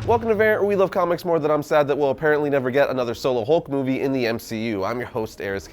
Welcome to Variant, where we love comics more than I'm sad that we'll apparently never get another solo Hulk movie in the MCU. I'm your host, Arris.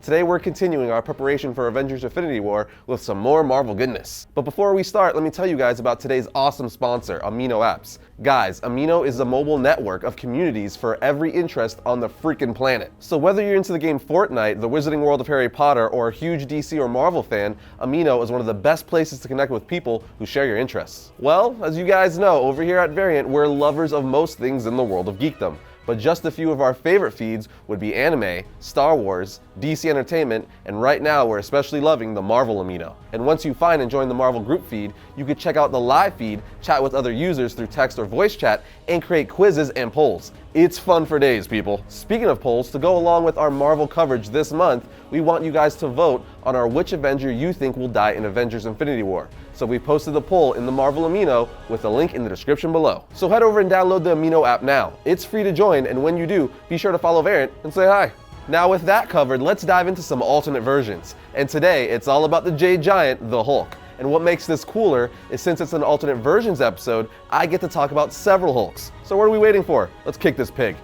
Today we're continuing our preparation for Avengers Infinity War with some more Marvel goodness. But before we start, let me tell you guys about today's awesome sponsor, Amino apps. Guys, Amino is a mobile network of communities for every interest on the freaking planet. So whether you're into the game Fortnite, the Wizarding World of Harry Potter, or a huge DC or Marvel fan, Amino is one of the best places to connect with people who share your interests. Well, as you guys know, over here at Variant, we're lovers of most things in the world of geekdom. But just a few of our favorite feeds would be anime, Star Wars, DC Entertainment, and right now we're especially loving the Marvel Amino. And once you find and join the Marvel group feed, you could check out the live feed, chat with other users through text or voice chat, and create quizzes and polls. It's fun for days, people. Speaking of polls, to go along with our Marvel coverage this month, we want you guys to vote on our which Avenger you think will die in Avengers Infinity War. So we posted the poll in the Marvel Amino with a link in the description below. So head over and download the Amino app now. It's free to join, and when you do, be sure to follow Variant and say hi. Now with that covered, let's dive into some alternate versions. And today, it's all about the Jade Giant, the Hulk. And what makes this cooler is since it's an alternate versions episode, I get to talk about several Hulks. So what are we waiting for? Let's kick this pig.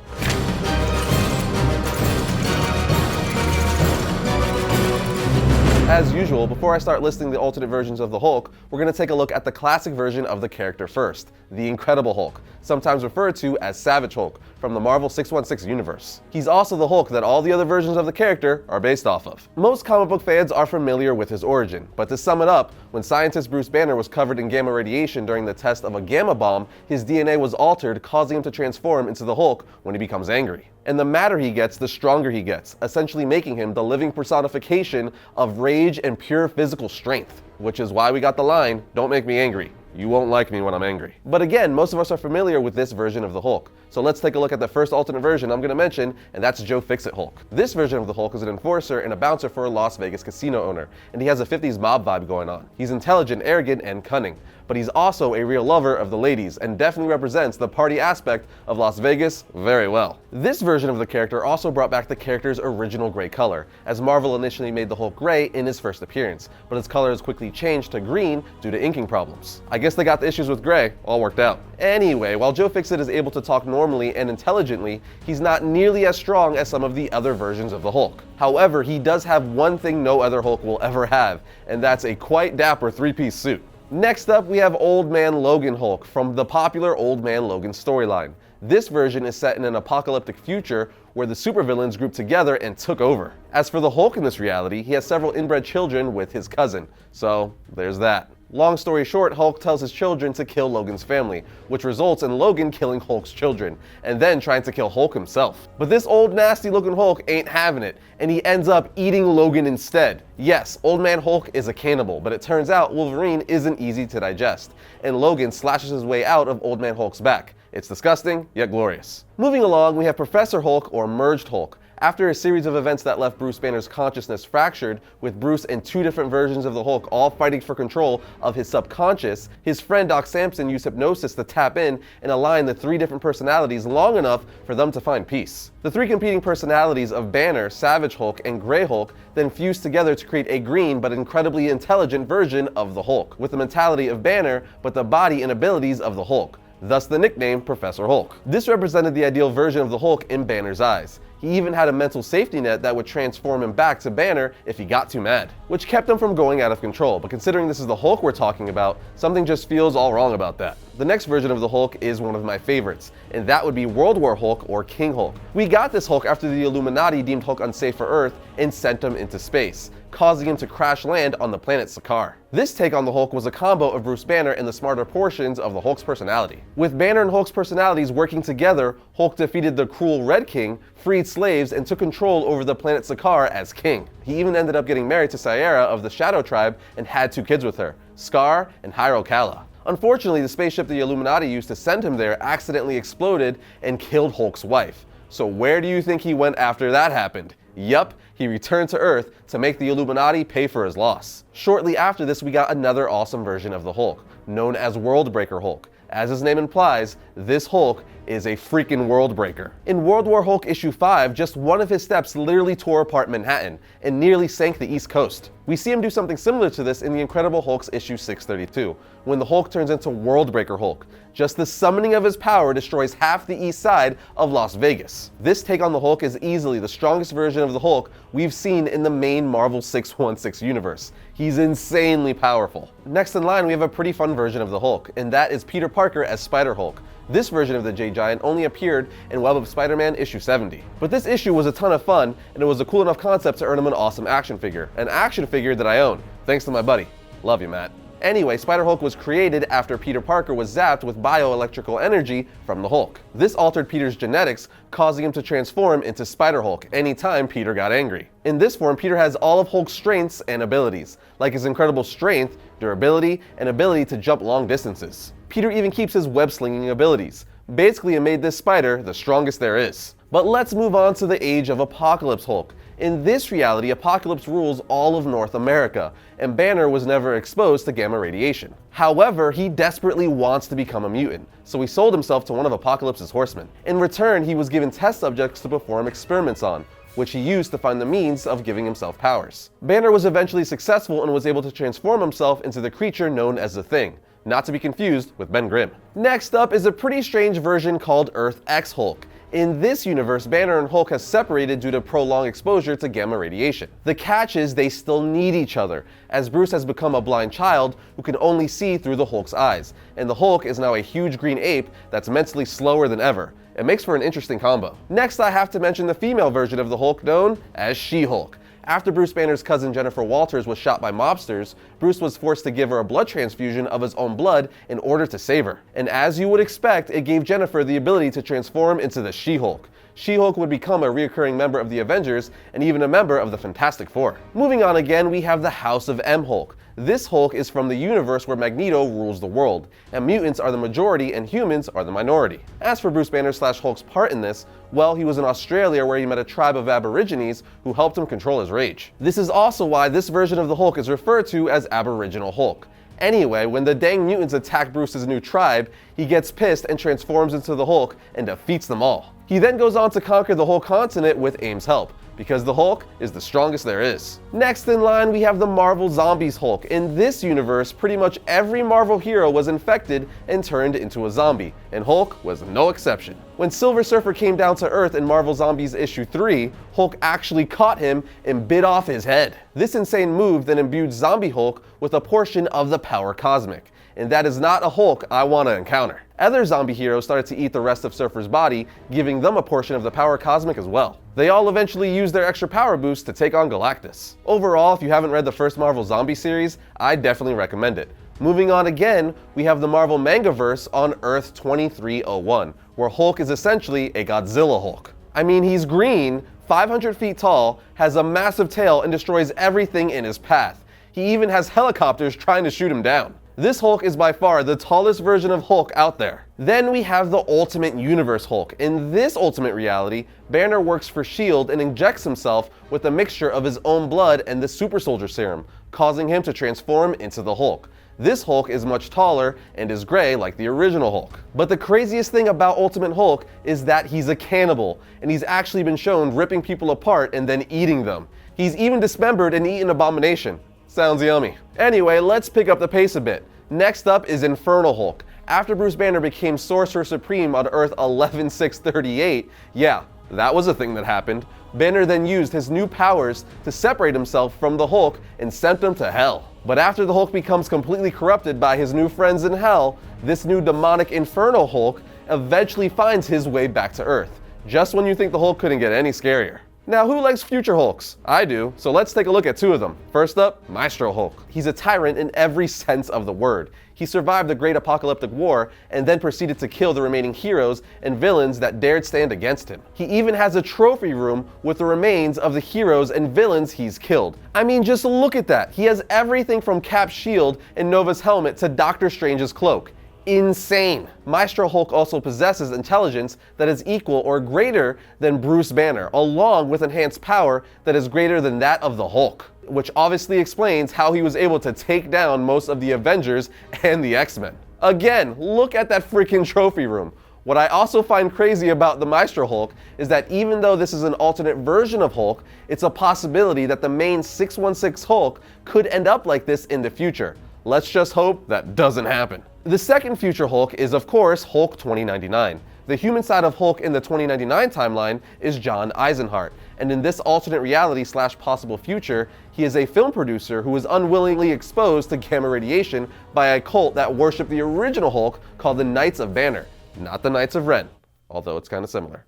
As usual, before I start listing the alternate versions of the Hulk, we're going to take a look at the classic version of the character first, the Incredible Hulk, sometimes referred to as Savage Hulk, from the Marvel 616 universe. He's also the Hulk that all the other versions of the character are based off of. Most comic book fans are familiar with his origin, but to sum it up, when scientist Bruce Banner was covered in gamma radiation during the test of a gamma bomb, his DNA was altered, causing him to transform into the Hulk when he becomes angry. And the madder he gets, the stronger he gets, essentially making him the living personification of rage and pure physical strength. Which is why we got the line, "Don't make me angry. You won't like me when I'm angry." But again, most of us are familiar with this version of the Hulk. So let's take a look at the first alternate version I'm going to mention, and that's Joe Fixit Hulk. This version of the Hulk is an enforcer and a bouncer for a Las Vegas casino owner, and he has a 50s mob vibe going on. He's intelligent, arrogant, and cunning, but he's also a real lover of the ladies and definitely represents the party aspect of Las Vegas very well. This version of the character also brought back the character's original gray color, as Marvel initially made the Hulk gray in his first appearance, but his color is quickly changed to green due to inking problems. I guess they got the issues with gray all worked out. Anyway, while Joe Fixit is able to talk normally and intelligently, he's not nearly as strong as some of the other versions of the Hulk. However, he does have one thing no other Hulk will ever have, and that's a quite dapper three-piece suit. Next up, we have Old Man Logan Hulk from the popular Old Man Logan storyline. This version is set in an apocalyptic future where the supervillains grouped together and took over. As for the Hulk in this reality, he has several inbred children with his cousin, so there's that. Long story short, Hulk tells his children to kill Logan's family, which results in Logan killing Hulk's children, and then trying to kill Hulk himself. But this old nasty looking Hulk ain't having it, and he ends up eating Logan instead. Yes, Old Man Hulk is a cannibal, but it turns out Wolverine isn't easy to digest, and Logan slashes his way out of Old Man Hulk's back. It's disgusting, yet glorious. Moving along, we have Professor Hulk, or Merged Hulk. After a series of events that left Bruce Banner's consciousness fractured, with Bruce and two different versions of the Hulk all fighting for control of his subconscious, his friend Doc Samson used hypnosis to tap in and align the three different personalities long enough for them to find peace. The three competing personalities of Banner, Savage Hulk, and Grey Hulk then fused together to create a green but incredibly intelligent version of the Hulk, with the mentality of Banner but the body and abilities of the Hulk. Thus the nickname Professor Hulk. This represented the ideal version of the Hulk in Banner's eyes. He even had a mental safety net that would transform him back to Banner if he got too mad, which kept him from going out of control. But considering this is the Hulk we're talking about, something just feels all wrong about that. The next version of the Hulk is one of my favorites, and that would be World War Hulk, or King Hulk. We got this Hulk after the Illuminati deemed Hulk unsafe for Earth and sent him into space, causing him to crash land on the planet Sakaar. This take on the Hulk was a combo of Bruce Banner and the smarter portions of the Hulk's personality. With Banner and Hulk's personalities working together, Hulk defeated the cruel Red King, freed slaves, and took control over the planet Sakaar as king. He even ended up getting married to Sierra of the Shadow Tribe and had two kids with her, Scar and Hyro Kala. Unfortunately, the spaceship the Illuminati used to send him there accidentally exploded and killed Hulk's wife. So where do you think he went after that happened? Yup, he returned to Earth to make the Illuminati pay for his loss. Shortly after this, we got another awesome version of the Hulk, known as Worldbreaker Hulk. As his name implies, this Hulk is a freaking world breaker. In World War Hulk issue 5, just one of his steps literally tore apart Manhattan and nearly sank the East Coast. We see him do something similar to this in the Incredible Hulk's issue 632, when the Hulk turns into World Breaker Hulk. Just the summoning of his power destroys half the east side of Las Vegas. This take on the Hulk is easily the strongest version of the Hulk we've seen in the main Marvel 616 universe. He's insanely powerful. Next in line, we have a pretty fun version of the Hulk, and that is Peter Parker as Spider-Hulk. This version of the Jade Giant only appeared in Web of Spider-Man issue 70. But this issue was a ton of fun, and it was a cool enough concept to earn him an awesome action figure. An action figure that I own, thanks to my buddy. Love you, Matt. Anyway, Spider-Hulk was created after Peter Parker was zapped with bioelectrical energy from the Hulk. This altered Peter's genetics, causing him to transform into Spider-Hulk anytime Peter got angry. In this form, Peter has all of Hulk's strengths and abilities, like his incredible strength, durability, and ability to jump long distances. Peter even keeps his web-slinging abilities. Basically, it made this spider the strongest there is. But let's move on to the age of Apocalypse Hulk. In this reality, Apocalypse rules all of North America, and Banner was never exposed to gamma radiation. However, he desperately wants to become a mutant, so he sold himself to one of Apocalypse's horsemen. In return, he was given test subjects to perform experiments on, which he used to find the means of giving himself powers. Banner was eventually successful and was able to transform himself into the creature known as the Thing, not to be confused with Ben Grimm. Next up is a pretty strange version called Earth X Hulk. In this universe, Banner and Hulk have separated due to prolonged exposure to gamma radiation. The catch is they still need each other, as Bruce has become a blind child who can only see through the Hulk's eyes, and the Hulk is now a huge green ape that's mentally slower than ever. It makes for an interesting combo. Next, I have to mention the female version of the Hulk known as SheHulk. After Bruce Banner's cousin Jennifer Walters was shot by mobsters, Bruce was forced to give her a blood transfusion of his own blood in order to save her. And as you would expect, it gave Jennifer the ability to transform into the SheHulk. SheHulk would become a recurring member of the Avengers and even a member of the Fantastic Four. Moving on again, we have the House of M Hulk. This Hulk is from the universe where Magneto rules the world, and mutants are the majority and humans are the minority. As for Bruce Banner / Hulk's part in this, well, he was in Australia where he met a tribe of Aborigines who helped him control his rage. This is also why this version of the Hulk is referred to as Aboriginal Hulk. Anyway, when the dang mutants attack Bruce's new tribe, he gets pissed and transforms into the Hulk and defeats them all. He then goes on to conquer the whole continent with AIM's help, because the Hulk is the strongest there is. Next in line, we have the Marvel Zombies Hulk. In this universe, pretty much every Marvel hero was infected and turned into a zombie, and Hulk was no exception. When Silver Surfer came down to Earth in Marvel Zombies issue 3, Hulk actually caught him and bit off his head. This insane move then imbued Zombie Hulk with a portion of the power cosmic, and that is not a Hulk I want to encounter. Other zombie heroes started to eat the rest of Surfer's body, giving them a portion of the power cosmic as well. They all eventually used their extra power boost to take on Galactus. Overall, if you haven't read the first Marvel Zombie series, I definitely recommend it. Moving on again, we have the Marvel Mangaverse on Earth 2301, where Hulk is essentially a Godzilla Hulk. I mean, he's green, 500 feet tall, has a massive tail, and destroys everything in his path. He even has helicopters trying to shoot him down. This Hulk is by far the tallest version of Hulk out there. Then we have the Ultimate Universe Hulk. In this alternate reality, Banner works for S.H.I.E.L.D. and injects himself with a mixture of his own blood and the Super Soldier Serum, causing him to transform into the Hulk. This Hulk is much taller and is gray like the original Hulk. But the craziest thing about Ultimate Hulk is that he's a cannibal, and he's actually been shown ripping people apart and then eating them. He's even dismembered and eaten Abomination. Sounds yummy. Anyway, let's pick up the pace a bit. Next up is Infernal Hulk. After Bruce Banner became Sorcerer Supreme on Earth 11638, yeah, that was a thing that happened, Banner then used his new powers to separate himself from the Hulk and sent him to hell. But after the Hulk becomes completely corrupted by his new friends in hell, this new demonic Infernal Hulk eventually finds his way back to Earth, just when you think the Hulk couldn't get any scarier. Now, who likes future Hulks? I do, so let's take a look at two of them. First up, Maestro Hulk. He's a tyrant in every sense of the word. He survived the Great Apocalyptic War and then proceeded to kill the remaining heroes and villains that dared stand against him. He even has a trophy room with the remains of the heroes and villains he's killed. I mean, just look at that. He has everything from Cap's shield and Nova's helmet to Doctor Strange's cloak. Insane. Maestro Hulk also possesses intelligence that is equal or greater than Bruce Banner, along with enhanced power that is greater than that of the Hulk, which obviously explains how he was able to take down most of the Avengers and the X-Men. Again, look at that freaking trophy room. What I also find crazy about the Maestro Hulk is that even though this is an alternate version of Hulk, it's a possibility that the main 616 Hulk could end up like this in the future. Let's just hope that doesn't happen. The second future Hulk is, of course, Hulk 2099. The human side of Hulk in the 2099 timeline is John Eisenhart, and in this alternate reality / possible future, he is a film producer who was unwillingly exposed to gamma radiation by a cult that worshipped the original Hulk called the Knights of Banner, not the Knights of Ren, although it's kind of similar.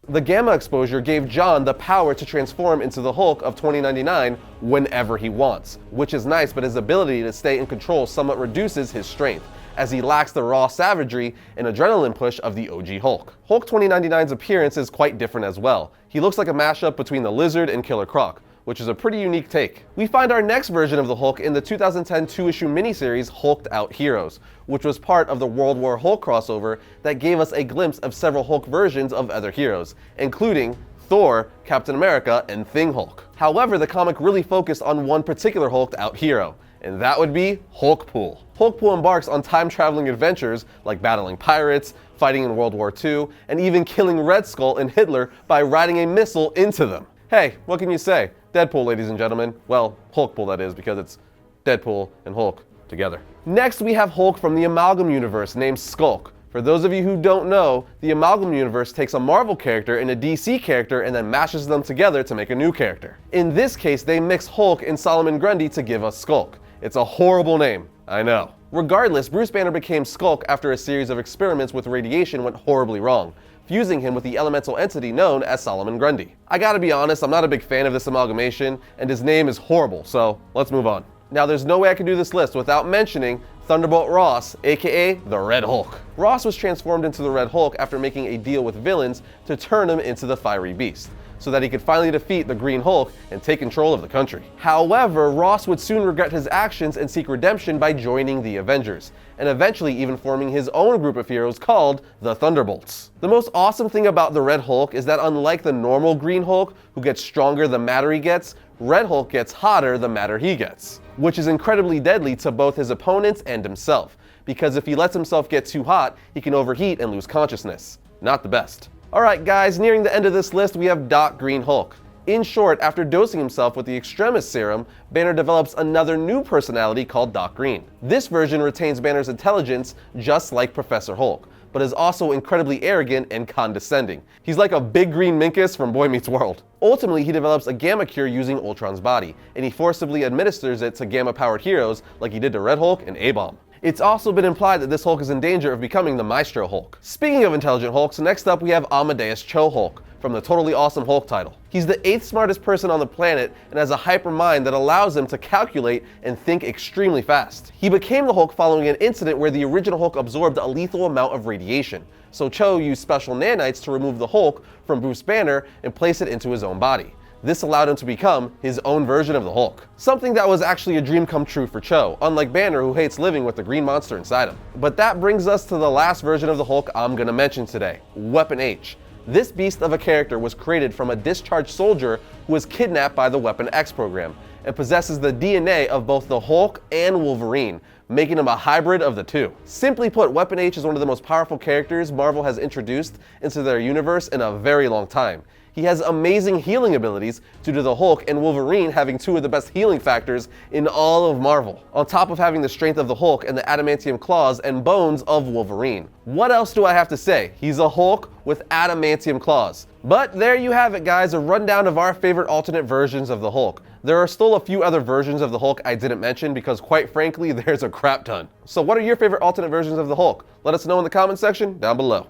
The gamma exposure gave John the power to transform into the Hulk of 2099 whenever he wants, which is nice, but his ability to stay in control somewhat reduces his strength, as he lacks the raw savagery and adrenaline push of the OG Hulk. Hulk 2099's appearance is quite different as well. He looks like a mashup between the Lizard and Killer Croc, which is a pretty unique take. We find our next version of the Hulk in the 2010 2-issue miniseries Hulked Out Heroes, which was part of the World War Hulk crossover that gave us a glimpse of several Hulk versions of other heroes, including Thor, Captain America, and Thing Hulk. However, the comic really focused on one particular Hulked Out hero, and that would be Hulkpool. Hulkpool embarks on time-traveling adventures like battling pirates, fighting in World War II, and even killing Red Skull and Hitler by riding a missile into them. Hey, what can you say? Deadpool, ladies and gentlemen. Well, Hulkpool that is, because it's Deadpool and Hulk together. Next, we have Hulk from the Amalgam universe named Skulk. For those of you who don't know, the Amalgam universe takes a Marvel character and a DC character and then mashes them together to make a new character. In this case, they mix Hulk and Solomon Grundy to give us Skulk. It's a horrible name, I know. Regardless, Bruce Banner became Skulk after a series of experiments with radiation went horribly wrong, fusing him with the elemental entity known as Solomon Grundy. I gotta be honest, I'm not a big fan of this amalgamation, and his name is horrible, so let's move on. Now, there's no way I can do this list without mentioning Thunderbolt Ross, aka the Red Hulk. Ross was transformed into the Red Hulk after making a deal with villains to turn him into the Fiery Beast, so that he could finally defeat the Green Hulk and take control of the country. However, Ross would soon regret his actions and seek redemption by joining the Avengers, and eventually even forming his own group of heroes called the Thunderbolts. The most awesome thing about the Red Hulk is that unlike the normal Green Hulk, who gets stronger the madder he gets, Red Hulk gets hotter the madder he gets, which is incredibly deadly to both his opponents and himself, because if he lets himself get too hot, he can overheat and lose consciousness. Not the best. Alright guys, nearing the end of this list we have Doc Green Hulk. In short, after dosing himself with the Extremis serum, Banner develops another new personality called Doc Green. This version retains Banner's intelligence just like Professor Hulk, but is also incredibly arrogant and condescending. He's like a big green Minkus from Boy Meets World. Ultimately, he develops a gamma cure using Ultron's body, and he forcibly administers it to gamma-powered heroes like he did to Red Hulk and A-Bomb. It's also been implied that this Hulk is in danger of becoming the Maestro Hulk. Speaking of intelligent Hulks, next up we have Amadeus Cho Hulk from the Totally Awesome Hulk title. He's the 8th smartest person on the planet and has a hyper mind that allows him to calculate and think extremely fast. He became the Hulk following an incident where the original Hulk absorbed a lethal amount of radiation, so Cho used special nanites to remove the Hulk from Bruce Banner and place it into his own body. This allowed him to become his own version of the Hulk. Something that was actually a dream come true for Cho, unlike Banner who hates living with the green monster inside him. But that brings us to the last version of the Hulk I'm gonna mention today, Weapon H. This beast of a character was created from a discharged soldier who was kidnapped by the Weapon X program and possesses the DNA of both the Hulk and Wolverine, making him a hybrid of the two. Simply put, Weapon H is one of the most powerful characters Marvel has introduced into their universe in a very long time. He has amazing healing abilities due to the Hulk and Wolverine having two of the best healing factors in all of Marvel, on top of having the strength of the Hulk and the adamantium claws and bones of Wolverine. What else do I have to say? He's a Hulk with adamantium claws. But there you have it guys, a rundown of our favorite alternate versions of the Hulk. There are still a few other versions of the Hulk I didn't mention because quite frankly there's a crap ton. So what are your favorite alternate versions of the Hulk? Let us know in the comment section down below.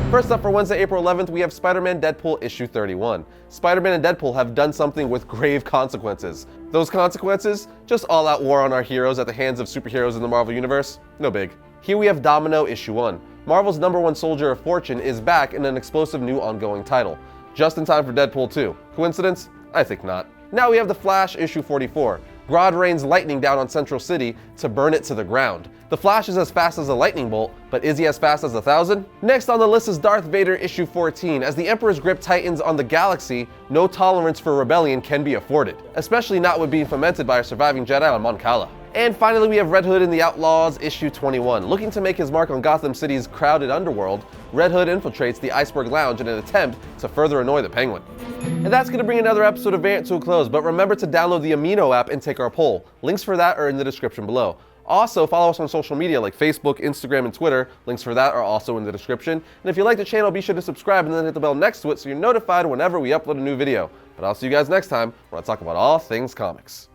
First up for Wednesday, April 11th, we have Spider-Man Deadpool issue 31. Spider-Man and Deadpool have done something with grave consequences. Those consequences? Just all-out war on our heroes at the hands of superheroes in the Marvel Universe? No big. Here we have Domino issue 1. Marvel's #1 soldier of fortune is back in an explosive new ongoing title, just in time for Deadpool 2. Coincidence? I think not. Now we have The Flash issue 44. Grodd rains lightning down on Central City to burn it to the ground. The Flash is as fast as a lightning bolt, but is he as fast as 1,000? Next on the list is Darth Vader issue 14. As the Emperor's grip tightens on the galaxy, no tolerance for rebellion can be afforded, especially not with being fomented by a surviving Jedi on Mon Cala. And finally, we have Red Hood in The Outlaws issue 21. Looking to make his mark on Gotham City's crowded underworld, Red Hood infiltrates the Iceberg Lounge in an attempt to further annoy the Penguin. And that's going to bring another episode of Variant to a close, but remember to download the Amino app and take our poll. Links for that are in the description below. Also, follow us on social media like Facebook, Instagram, and Twitter. Links for that are also in the description. And if you like the channel, be sure to subscribe and then hit the bell next to it so you're notified whenever we upload a new video. But I'll see you guys next time when I talk about all things comics.